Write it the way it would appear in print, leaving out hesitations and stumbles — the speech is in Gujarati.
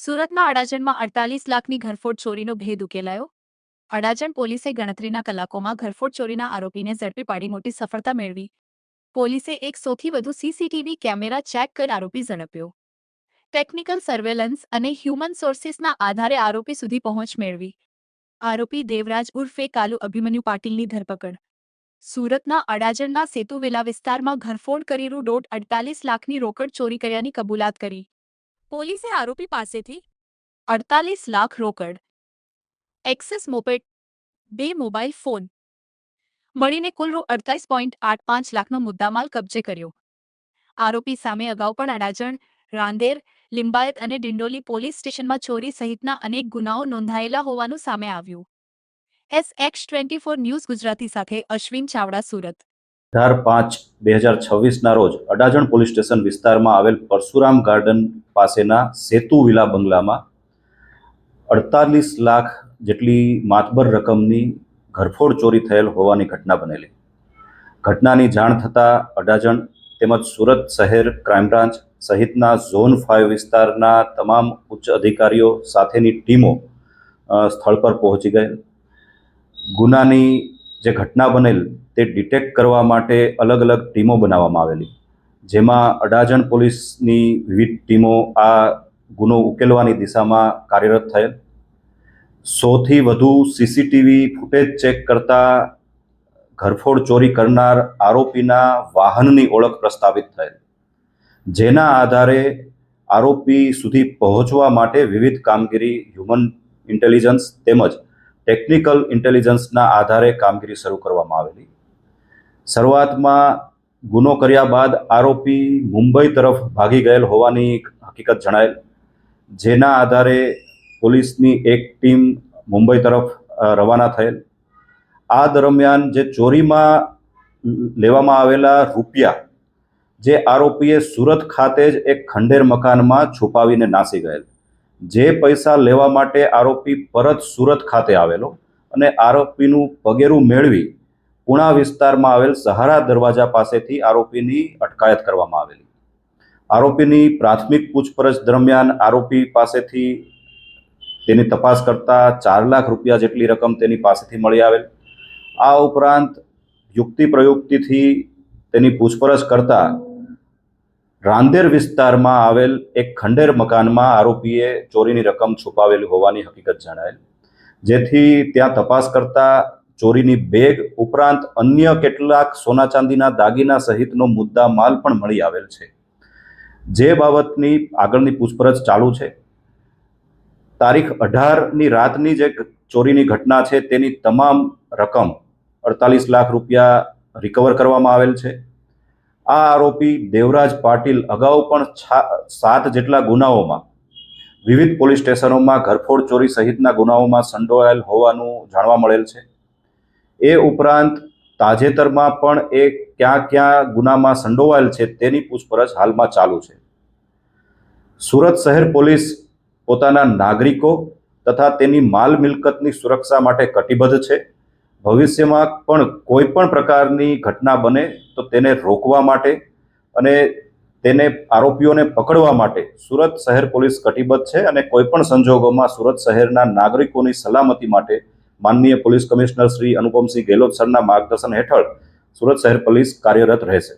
સુરતના અડાજણમાં 48 લાખની ઘરફોડ ચોરીનો ભેદ ઉકેલાયો. અડાજણ પોલીસે ગણતરીના કલાકોમાં ઘરફોડ ચોરીના આરોપીને ઝડપી પાડી મોટી સફળતા મેળવી. પોલીસે 100થી વધુ સીસીટીવી કેમેરા ચેક કરી આરોપી ઝડપ્યો. ટેકનિકલ સર્વેલન્સ અને હ્યુમન સોર્સિસના આધારે આરોપી સુધી પહોંચ મેળવી. આરોપી દેવરાજ ઉર્ફે કાલુ અભિમન્યુ પાટીલની ધરપકડ. સુરતના અડાજણના સેતુવિલા વિસ્તારમાં ઘરફોડ કરી ₹48 લાખની રોકડ ચોરી કર્યાની કબૂલાત કરી. પોલીસે આરોપી પાસેથી 48 લાખ રોકડ, એક્સેસ મોપેડ, 2 મોબાઈલ ફોન મળીને કુલ ₹48.85 લાખનો મુદ્દામાલ કબજે કર્યો. આરોપી સામે અગાઉ પણ અડાજણ, રાંદેર, લિંબાયત અને ડિંડોલી પોલીસ સ્ટેશનમાં ચોરી સહિતના અનેક ગુનાઓ નોંધાયેલા હોવાનું સામે આવ્યું. SX24 ન્યૂઝ ગુજરાતી સાથે અશ્વિન ચાવડા, સુરત. 18/5/2026 રોજ અડાજણ પોલીસ સ્ટેશન વિસ્તારમાં આવેલ પરશુરામ ગાર્ડન પાસેના સેતુ વિલા બંગલામાં 48 લાખ જેટલી માતબર રકમની ઘરફોડ ચોરી થયેલ હોવાની ઘટના બનેલી. ઘટનાની જાણ થતાં અડાજણ તેમજ સુરત શહેર ક્રાઇમ બ્રાન્ચ સહિતના ઝોન 5 વિસ્તારના તમામ ઉચ્ચ અધિકારીઓ સાથેની ટીમો સ્થળ પર પહોંચી ગયેલ. ગુનાની જે ઘટના બનેલ તે ડિટેક્ટ કરવા માટે અલગ અલગ ટીમો બનાવવામાં આવેલી, જેમાં અડાજણ પોલીસની વિવિધ ટીમો આ ગુનો ઉકેલવાની દિશામાં કાર્યરત થયેલ. 100થી વધુ સીસીટીવી ફૂટેજ ચેક કરતા ઘરફોડ ચોરી કરનાર આરોપીના વાહનની ઓળખ પ્રસ્થાપિત થયેલ, જેના આધારે આરોપી સુધી પહોંચવા માટે વિવિધ કામગીરી હ્યુમન ઇન્ટેલિજન્સ તેમજ ટેકનિકલ ઇન્ટેલિજન્સના આધારે કામગીરી શરૂ કરવામાં આવેલી. શરૂઆતમાં ગુનો કર્યા બાદ આરોપી મુંબઈ તરફ ભાગી ગયેલ હોવાની હકીકત જણાયેલ, જેના આધારે પોલીસની એક ટીમ મુંબઈ તરફ રવાના થયેલ. આ દરમિયાન જે ચોરીમાં લેવામાં આવેલા રૂપિયા જે આરોપીએ સુરત ખાતે જ એક ખંડેર મકાનમાં છુપાવીને નાસી ગયેલ. જે પૈસા લેવા માટે આરોપી પરત સુરત ખાતે આવેલો અને આરોપીનું પગેરું મેળવી પુણા વિસ્તારમાં આવેલ સહારા દરવાજા પાસેથી આરોપીની અટકાયત કરવામાં આવેલી. આરોપીની પ્રાથમિક પૂછપરછ દરમિયાન આરોપી પાસેથી તેની તપાસ કરતા 4 લાખ રૂપિયા જેટલી રકમ તેની પાસેથી મળી આવેલ. આ ઉપરાંત યુક્તિ પ્રયુક્તિથી તેની પૂછપરછ કરતા રાંદેર વિસ્તારમાં આવેલ એક ખંડેર મકાનમાં આરોપીએ ચોરીની રકમ છુપાવેલી હોવાની હકીકત જણાયેલ, જેથી ત્યાં તપાસ કરતા ચોરીની બેગ ઉપરાંત અન્ય કેટલાક સોના ચાંદીના દાગીના સહિતનો મુદ્દા માલ પણ મળી આવેલ છે, જે બાબતની આગળની પૂછપરછ ચાલુ છે. તારીખ 18ની રાતની જે ચોરીની ઘટના છે તેની તમામ રકમ 48 લાખ રૂપિયા રિકવર કરવામાં આવેલ છે. આ આરોપી દેવરાજ પાટીલ અગાઉ પણ 7 જેટલા ગુનાઓમાં વિવિધ પોલીસ સ્ટેશનોમાં ઘરફોડ ચોરી સહિતના ગુનાઓમાં સંડોવાયેલ હોવાનું જાણવા મળેલ છે. એ ઉપરાંત તાજેતરમાં પણ એ ક્યાં ગુનામાં સંડોવાયેલ છે તેની પૂછપરછ હાલમાં ચાલુ છે. સુરત શહેર પોલીસ પોતાના નાગરિકો તથા તેની માલ મિલકતની સુરક્ષા માટે કટિબદ્ધ છે. ભવિષ્યમાં પણ કોઈ પણ પ્રકારની ઘટના બને તો તેને રોકવા માટે અને તેને આરોપીઓને પકડવા માટે સુરત શહેર પોલીસ કટિબદ્ધ છે અને કોઈ પણ સંજોગોમાં સુરત શહેરના નાગરિકોની સલામતી માટે માનનીય પોલીસ કમિશનર શ્રી અનુપમસિંહ ગેહલોત સરના માર્ગદર્શન હેઠળ સુરત શહેર પોલીસ કાર્યરત રહેશે.